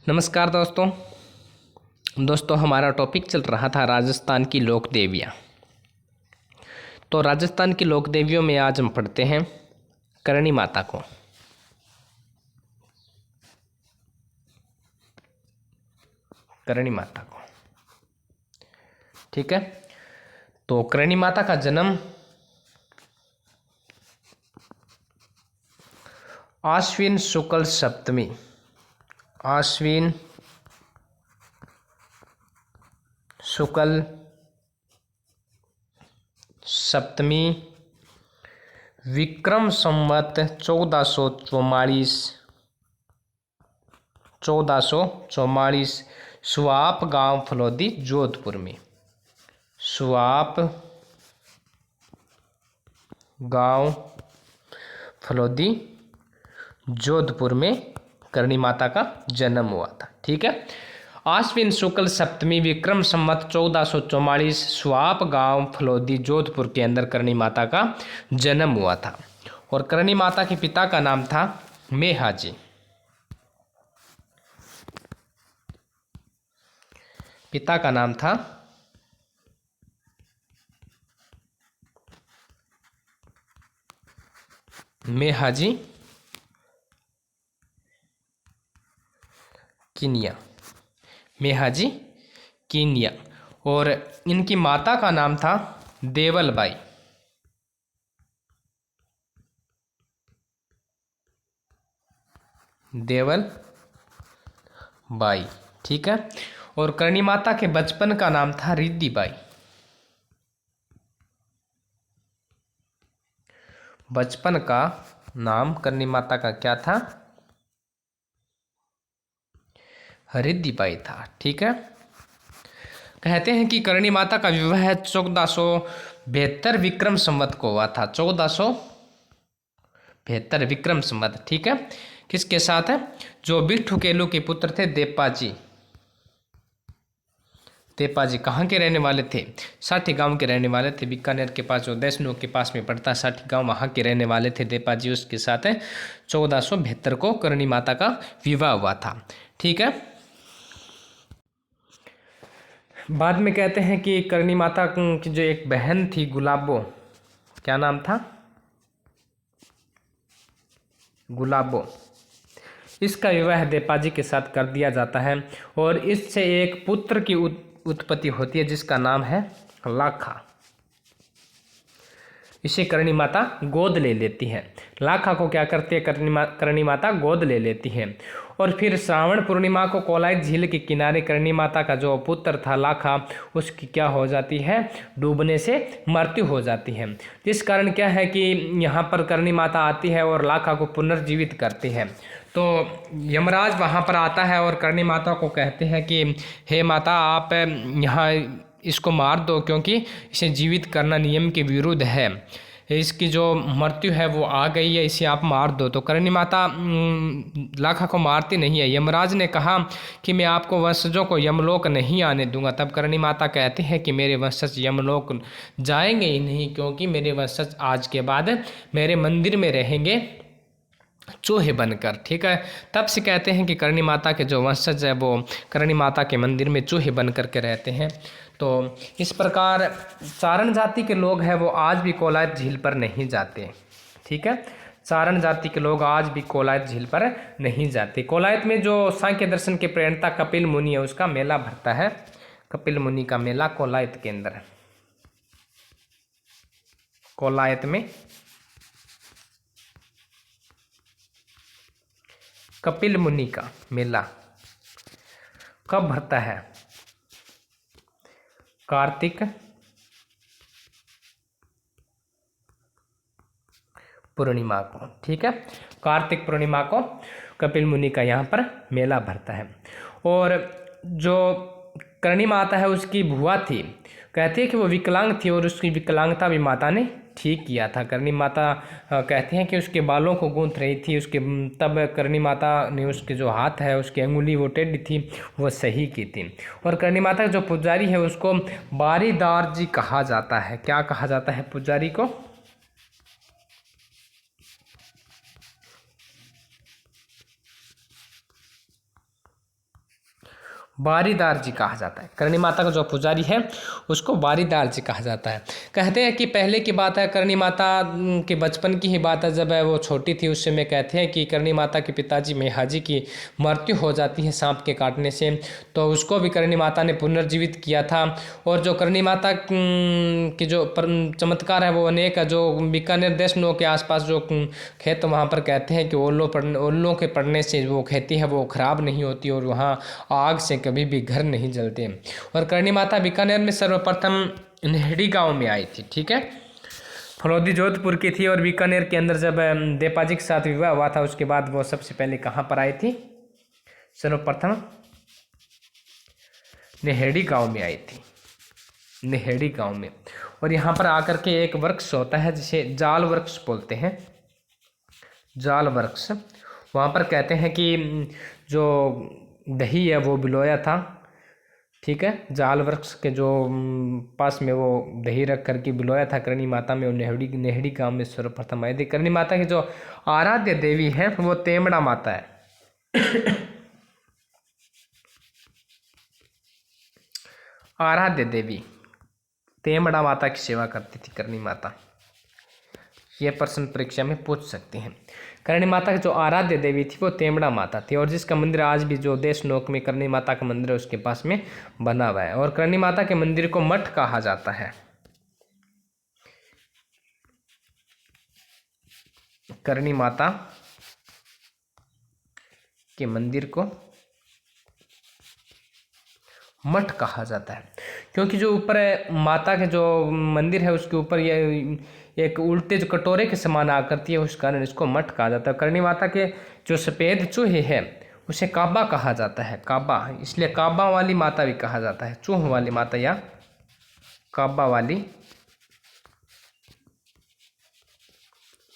नमस्कार दोस्तों हमारा टॉपिक चल रहा था राजस्थान की लोक देवियाँ। तो राजस्थान की लोक देवियों में आज हम पढ़ते हैं करणी माता को। करणी माता को, ठीक है। तो करणी माता का जन्म आश्विन शुक्ल सप्तमी, आश्विन शुक्ल सप्तमी विक्रम संवत 1444 सुआप गांव फलोदी जोधपुर में, सुआप गांव फलोदी जोधपुर में करणी माता का जन्म हुआ था, ठीक है। आश्विन शुक्ल सप्तमी विक्रम संवत 1444 स्वाप गांव फलोदी जोधपुर के अंदर करणी माता का जन्म हुआ था। और करणी माता के पिता का नाम था मेहाजी, पिता का नाम था मेहाजी किनिया, मेहाजी किनिया। और इनकी माता का नाम था देवलबाई, देवलबाई, ठीक है। और करणी माता के बचपन का नाम था रिद्धिबाई, बचपन का नाम करणी माता का क्या था? रिद्धिबाई था, ठीक है। कहते हैं कि करणी माता का विवाह 1472 विक्रम संवत को हुआ था, 1472 विक्रम संवत, ठीक है। किसके साथ है? जो बिट्ठू केलू के पुत्र थे देपाजी। देपाजी कहाँ के रहने वाले थे? साठी गांव के रहने वाले थे। बीकानेर के पास जो देशनोक के पास में पड़ता साठी गांव, वहाँ के रहने वाले थे देपाजी। उसके साथ है 1472 को करणी माता का विवाह हुआ था, ठीक है। बाद में कहते हैं कि करणी माता की जो एक बहन थी गुलाबो, क्या नाम था? गुलाबो, इसका विवाह देपाजी के साथ कर दिया जाता है और इससे एक पुत्र की उत्पत्ति होती है जिसका नाम है लाखा। इसे करणी माता गोद ले लेती है। लाखा को क्या करती है? करणी माता गोद ले लेती है। और फिर श्रावण पूर्णिमा को कोलायत झील के किनारे करणी माता का जो पुत्र था लाखा, उसकी क्या हो जाती है? डूबने से मृत्यु हो जाती है। जिस कारण क्या है कि यहाँ पर करणी माता आती है और लाखा को पुनर्जीवित करती है। तो यमराज वहाँ पर आता है और करणी माता को कहते हैं कि हे माता, आप यहाँ इसको मार दो क्योंकि इसे जीवित करना नियम के विरुद्ध है। इसकी जो मृत्यु है वो आ गई है, इसे आप मार दो। तो करणी माता लाखा को मारती नहीं है। यमराज ने कहा कि मैं आपको वंशजों को यमलोक नहीं आने दूंगा। तब करणी माता कहती है कि मेरे वंशज यमलोक जाएंगे ही नहीं, क्योंकि मेरे वंशज आज के बाद मेरे मंदिर में रहेंगे चूहे बनकर, ठीक है। तब से कहते हैं कि करणी माता के जो वंशज है वो करणी माता के मंदिर में चूहे बन करके रहते हैं। तो इस प्रकार चारण जाति के लोग हैं वो आज भी कोलायत झील पर नहीं जाते, ठीक है। चारण जाति के लोग आज भी कोलायत झील पर नहीं जाते। कोलायत में जो सांख्य दर्शन के प्रणेता कपिल मुनि है उसका मेला भरता है। कपिल मुनि का मेला कोलायत के अंदर, कोलायत में कपिल मुनि का मेला कब भरता है? कार्तिक पूर्णिमा को, ठीक है। कार्तिक पूर्णिमा को कपिल मुनि का यहाँ पर मेला भरता है। और जो करणी माता है उसकी बुआ थी, कहती है कि वो विकलांग थी और उसकी विकलांगता भी माता ने ठीक किया था। करणी माता कहते हैं कि उसके बालों को गूंथ रही थी उसके, तब करणी माता ने उसके जो हाथ है उसकी अंगुली वो टेढ़ी थी वो सही की थी। और करणी माता जो पुजारी है उसको बारीदार जी कहा जाता है। क्या कहा जाता है पुजारी को? बारीदार जी कहा जाता है। करणी माता का जो पुजारी है उसको बारीदार जी कहा जाता है। कहते हैं कि पहले की बात है, करणी माता के बचपन की ही बात है, जब वो छोटी थी उस समय कहते हैं कि करणी माता के पिताजी मेहाजी की मृत्यु हो जाती है सांप के काटने से, तो उसको भी करणी माता ने पुनर्जीवित किया था। और जो करणी माता की जो चमत्कार है वो अनेक है। जो बीकानेर देशनों के आसपास जो खेत वहाँ पर कहते हैं कि ओलों के पड़ने से वो खेती है वो खराब नहीं होती और वहाँ आग से कभी भी घर नहीं जलते। और करणी माता बीकानेर में सर्वप्रथम नेहड़ी गांव में आई थी। ठीक है, फलौदी जोधपुर की थी और बीकानेर के अंदर जब देपाजी के साथ विवाह हुआ था उसके बाद वो सबसे पहले कहाँ पर आई थी? सर्वप्रथम नेहड़ी गांव में आई थी, नेहड़ी गांव में। और यहाँ पर आकर के एक वृक्ष होता है जिसे जाल वृक्ष बोलते हैं, जाल वृक्ष। वहाँ पर कहते हैं कि जो दही है वो बिलोया था। ठीक है, जाल वृक्ष के जो पास में वो दही रख करके बिलोया था करणी माता में। और नेहड़ी गांव में सर्वप्रथम आई थी। करणी माता की जो आराध्य देवी है वो तेमड़ा माता है। आराध्य देवी तेमड़ा माता की सेवा करती थी करणी माता। ये प्रश्न परीक्षा में पूछ सकते हैं। करणी माता की जो आराध्य देवी थी वो तेमड़ा माता थी और जिसका मंदिर आज भी जो देशनोक में करणी माता का मंदिर है उसके पास में बना हुआ है। और करणी माता के मंदिर को मठ कहा जाता है। करणी माता के मंदिर को मठ कहा जाता है क्योंकि जो ऊपर माता के जो मंदिर है उसके ऊपर ये एक उल्टे जो कटोरे के समान आकृति है, उस कारण इसको मठ कहा जाता है। करणी माता के जो सफ़ेद चूहे हैं उसे काबा कहा जाता है, काबा, इसलिए काबा वाली माता भी कहा जाता है। चूह वाली माता या काबा वाली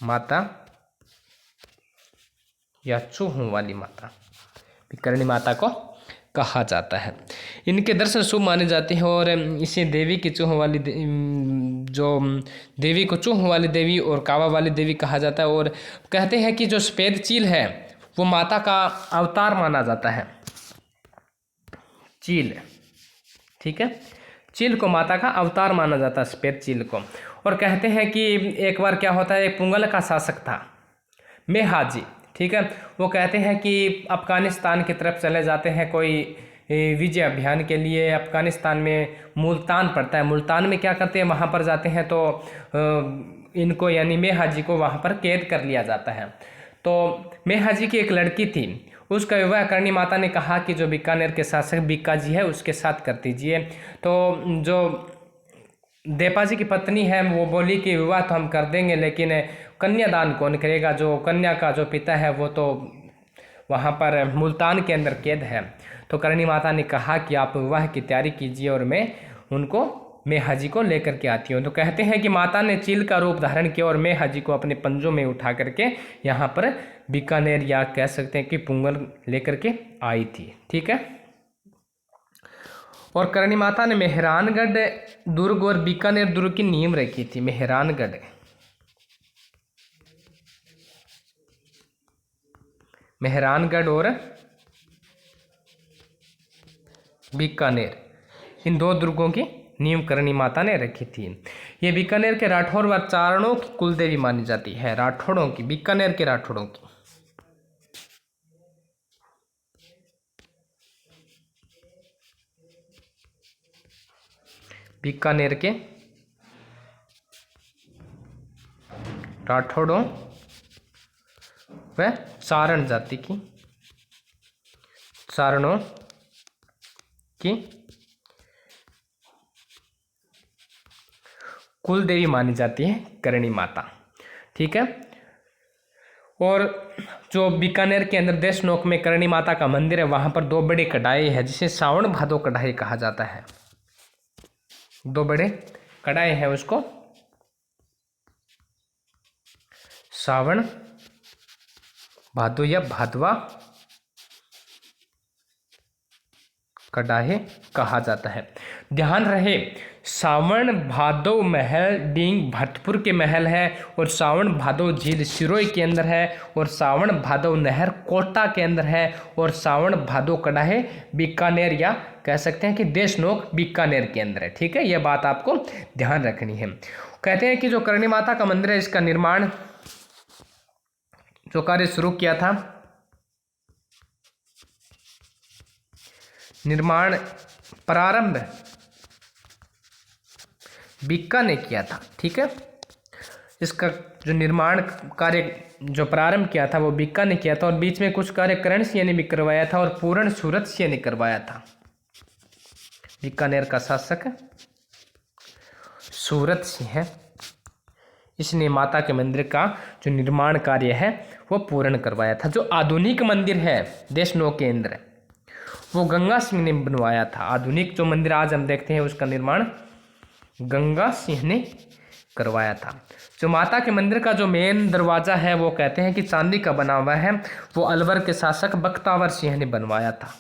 माता या चूह वाली माता करणी माता को कहा जाता है। इनके दर्शन शुभ माने जाते हैं और इसे देवी की चूह वाली जो देवी को चूह वाली देवी और काबा वाली देवी कहा जाता है। और कहते हैं कि जो सफ़ेद चील है वो माता का अवतार माना जाता है, चील। ठीक है, चील को माता का अवतार माना जाता है, सफ़ेद चील को। और कहते हैं कि एक बार क्या होता है, एक पुंगल का शासक था मेहाजी। ठीक है, वो कहते हैं कि अफ़गानिस्तान की तरफ चले जाते हैं कोई विजय अभियान के लिए। अफ़गानिस्तान में मुल्तान पड़ता है, मुल्तान में क्या करते हैं, वहाँ पर जाते हैं तो इनको यानी मेहाजी को वहाँ पर कैद कर लिया जाता है। तो मेहाजी की एक लड़की थी, उसका विवाह करणी माता ने कहा कि जो बीकानेर के शासक बीका जी है उसके साथ कर दीजिए। तो जो देपाजी की पत्नी है वो बोली कि विवाह तो हम कर देंगे लेकिन कन्यादान कौन करेगा, जो कन्या का जो पिता है वो तो वहाँ पर मुल्तान के अंदर कैद है। तो करणी माता ने कहा कि आप विवाह की तैयारी कीजिए और मैं उनको मेहाजी को लेकर के आती हूँ। तो कहते हैं कि माता ने चील का रूप धारण किया और मेहाजी को अपने पंजों में उठा करके यहाँ पर बीकानेर या कह सकते हैं कि पुंगल लेकर के आई थी। ठीक है, और करणी माता ने मेहरानगढ़ दुर्ग और बीकानेर दुर्ग की नींव रखी थी। मेहरानगढ़, मेहरानगढ़ और बीकानेर, इन दो दुर्गों की नींव करणी माता ने रखी थी। ये बीकानेर के राठौर व चारणों की कुलदेवी मानी जाती है, राठौड़ों की, बीकानेर के राठौड़ों की। बीकानेर के राठौड़ों व चारण जाति की, चारणों की कुल देवी मानी जाती है करणी माता। ठीक है, और जो बीकानेर के अंदर देशनोक में करणी माता का मंदिर है वहाँ पर दो बड़ी कढ़ाई है जिसे सावन भादो कढ़ाई कहा जाता है। दो बड़े कढ़ाई है उसको सावन भादो या भादवा कड़ाहे कहा जाता है। ध्यान रहे, सावन भादो महल डींग भरतपुर के महल है, और सावन भादो झील सिरोही के अंदर है, और सावन भादो नहर कोटा के अंदर है, और सावन भादो कड़ाहे बीकानेर या कह सकते हैं कि देशनोक बीकानेर के अंदर है। ठीक है, यह बात आपको ध्यान रखनी है। कहते हैं कि जो करणी माता का मंदिर है, इसका निर्माण जो कार्य शुरू किया था, निर्माण प्रारंभ बीका ने किया था। ठीक है, इसका जो निर्माण कार्य जो प्रारंभ किया था वो बीका ने किया था, और बीच में कुछ कार्य करण सिंह ने भी करवाया था, और पूर्ण सूरत सिंह ने करवाया था। बीकानेर का शासक सूरत सिंह है, इसने माता के मंदिर का जो निर्माण कार्य है वो पूर्ण करवाया था। जो आधुनिक मंदिर है देशनोक के अंदर, वो गंगा सिंह ने बनवाया था। आधुनिक जो मंदिर आज हम देखते हैं उसका निर्माण गंगा सिंह ने करवाया था। जो माता के मंदिर का जो मेन दरवाजा है वो कहते हैं कि चांदी का बना हुआ है, वो अलवर के शासक बख्तावर सिंह ने बनवाया था।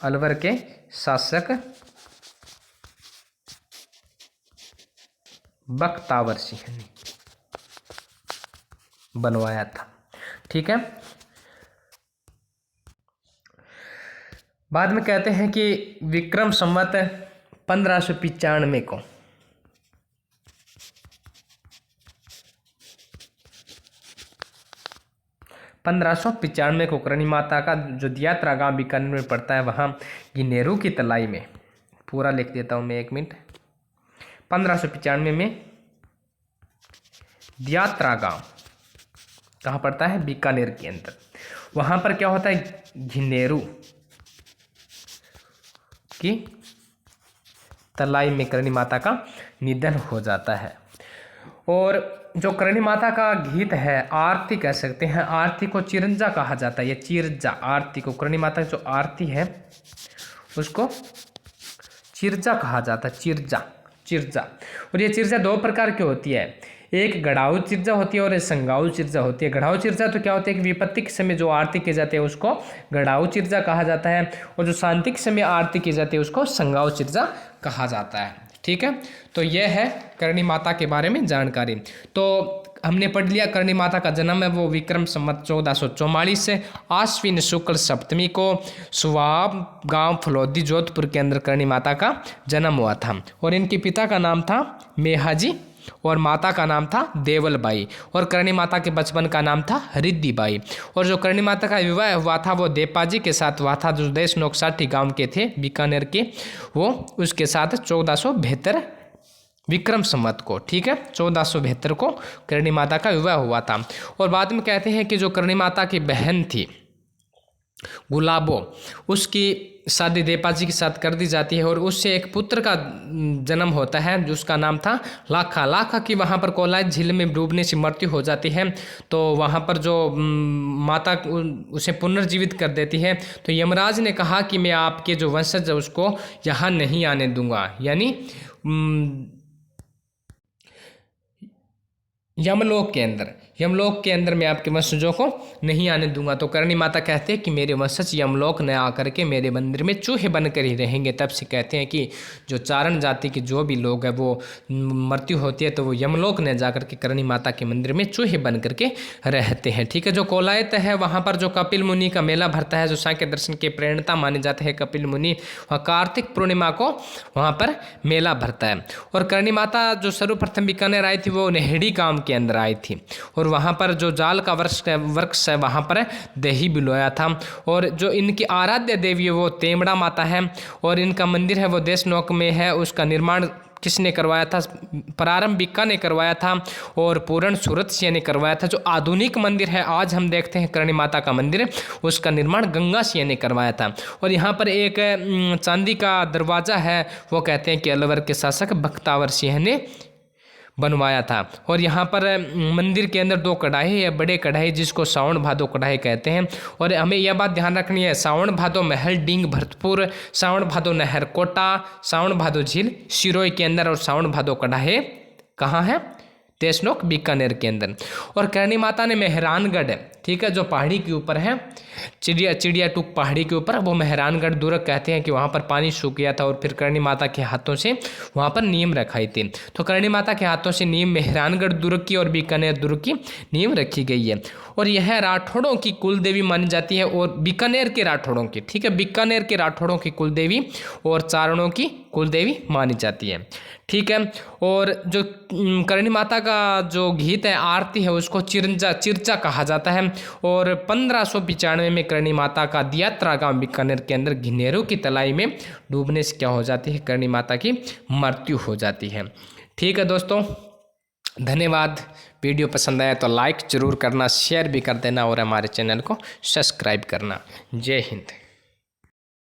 अलवर के शासक बख्तावर सिंह ने बनवाया था। ठीक है, बाद में कहते हैं कि विक्रम संवत 1595 को करणी माता का जो दियात्रा गांव बीकानेर में पड़ता है, वहाँ गिनेरू की तलाई में, पूरा लिख देता हूँ मैं, 1 मिनट। 1595 में दियात्रा गांव कहाँ पड़ता है? बीकानेर के अंदर। वहाँ पर क्या होता है? घिनेरू की तलाई में करणी माता का निधन हो जाता है। और जो करणी माता का गीत है, आरती कह सकते हैं, आरती को चिरंजा कहा जाता है, ये चिरजा आरती को, करणी माता की जो आरती है उसको चिरजा कहा जाता है, चिरजा। और ये चिरजा 2 प्रकार की होती है, एक गढ़ाऊ चिरजा होती है और एक संगाऊ चिरजा होती है। गढ़ाऊ चिरजा तो क्या होती है कि विपत्ति के समय जो आरती की जाती है उसको गढ़ाऊ चिरजा कहा जाता है, और जो शांति के समय आरती की जाती है उसको संगाऊ चिरजा कहा जाता है। ठीक है, तो यह है करणी माता के बारे में जानकारी। तो हमने पढ़ लिया करणी माता का जन्म है वो विक्रम संवत 1444 से आश्विन शुक्ल सप्तमी को सुवाब गांव फलोदी जोधपुर के अंदर करणी माता का जन्म हुआ था। और इनके पिता का नाम था मेहाजी और माता का नाम था देवलबाई, और करणी माता के बचपन का नाम था रिद्धिबाई। और जो करणी माता का विवाह हुआ था वो देपाजी के साथ हुआ था, जो देशनोक साठी गांव के थे बीकानेर के, वो उसके साथ 1472 विक्रम संवत को, ठीक है, 1472 को करणी माता का विवाह हुआ था। और बाद में कहते हैं कि जो करणी माता की बहन थी गुलाबो, उसकी शादी देपाजी के साथ कर दी जाती है, और उससे एक पुत्र का जन्म होता है जिसका नाम था लाखा की वहाँ पर कोलाय झील में डूबने से मृत्यु हो जाती है। तो वहाँ पर जो माता उसे पुनर्जीवित कर देती है, तो यमराज ने कहा कि मैं आपके जो वंशज है उसको यहाँ नहीं आने दूंगा, यानी यमलोक के अंदर मैं आपके वंशजों को नहीं आने दूंगा। तो करणी माता कहते हैं कि मेरे वंशज यमलोक न आकर के मेरे मंदिर में चूहे बनकर ही रहेंगे। तब से कहते हैं कि जो चारण जाति के जो भी लोग हैं वो मृत्यु होती है तो वो यमलोक न जाकर के करणी माता के मंदिर में चूहे बन करके रहते हैं। ठीक है, जो कोलायत है वहाँ पर जो कपिल मुनि का मेला भरता है, जो सांख्य दर्शन के प्रेरणता माने जाते हैं कपिल मुनि, वहाँ कार्तिक पूर्णिमा को वहाँ पर मेला भरता है। और करणी माता जो सर्वप्रथम बीकानेर आई थी वो नेहड़ी गाँव के अंदर आई थी, और वहाँ पर जो जाल का वृक्ष है वहाँ पर दही बिलोया था। और जो इनकी आराध्य देवी है वो तेमड़ा माता है, और इनका मंदिर है वो देशनोक में है। उसका निर्माण किसने करवाया था? प्रारंभ बीका ने करवाया था, और पूर्ण सूरत सिंह ने करवाया था। जो आधुनिक मंदिर है आज हम देखते हैं करणी माता का मंदिर, उसका निर्माण गंगा सिंह ने करवाया था। और यहाँ पर एक चांदी का दरवाजा है, वो कहते हैं कि अलवर के शासक बख्तावर सिंह ने बनवाया था। और यहाँ पर मंदिर के अंदर 2 कढ़ाई है, बड़े कढ़ाई जिसको सावन भादो कढ़ाई कहते हैं। और हमें यह बात ध्यान रखनी है, सावन भादो महल डींग भरतपुर, सावन भादो नहर कोटा, सावन भादो झील सिरोही के अंदर, और सावन भादो कढ़ाई कहाँ है? देशनोक बीकानेर के अंदर। और करणी माता ने मेहरानगढ़, ठीक है, जो पहाड़ी के ऊपर है, चिड़िया टूक पहाड़ी के ऊपर, वो मेहरानगढ़ दुर्ग कहते हैं कि वहाँ पर पानी सूख गया था और फिर करणी माता के हाथों से वहाँ पर नींव रखाई थी। तो करणी माता के हाथों से नींव मेहरानगढ़ दुर्ग की और बीकानेर दुर्ग की नींव रखी गई है। और यह राठौड़ों की कुल देवी मानी जाती है, और बीकानेर के राठौड़ों की, ठीक है, बीकानेर के राठौड़ों की कुल देवी और चारणों की कुल देवी मानी जाती है, ठीक है। और जो करणी माता का जो गीत है, आरती है, उसको चिरचा कहा जाता है। और 1595 में करणी माता का दियात्रा गांव बीकानेर के अंदर घिनेरू की तलाई में डूबने से क्या हो जाती है, करणी माता की मृत्यु हो जाती है। ठीक है दोस्तों, धन्यवाद। वीडियो पसंद आया तो लाइक ज़रूर करना, शेयर भी कर देना और हमारे चैनल को सब्सक्राइब करना। जय हिंद।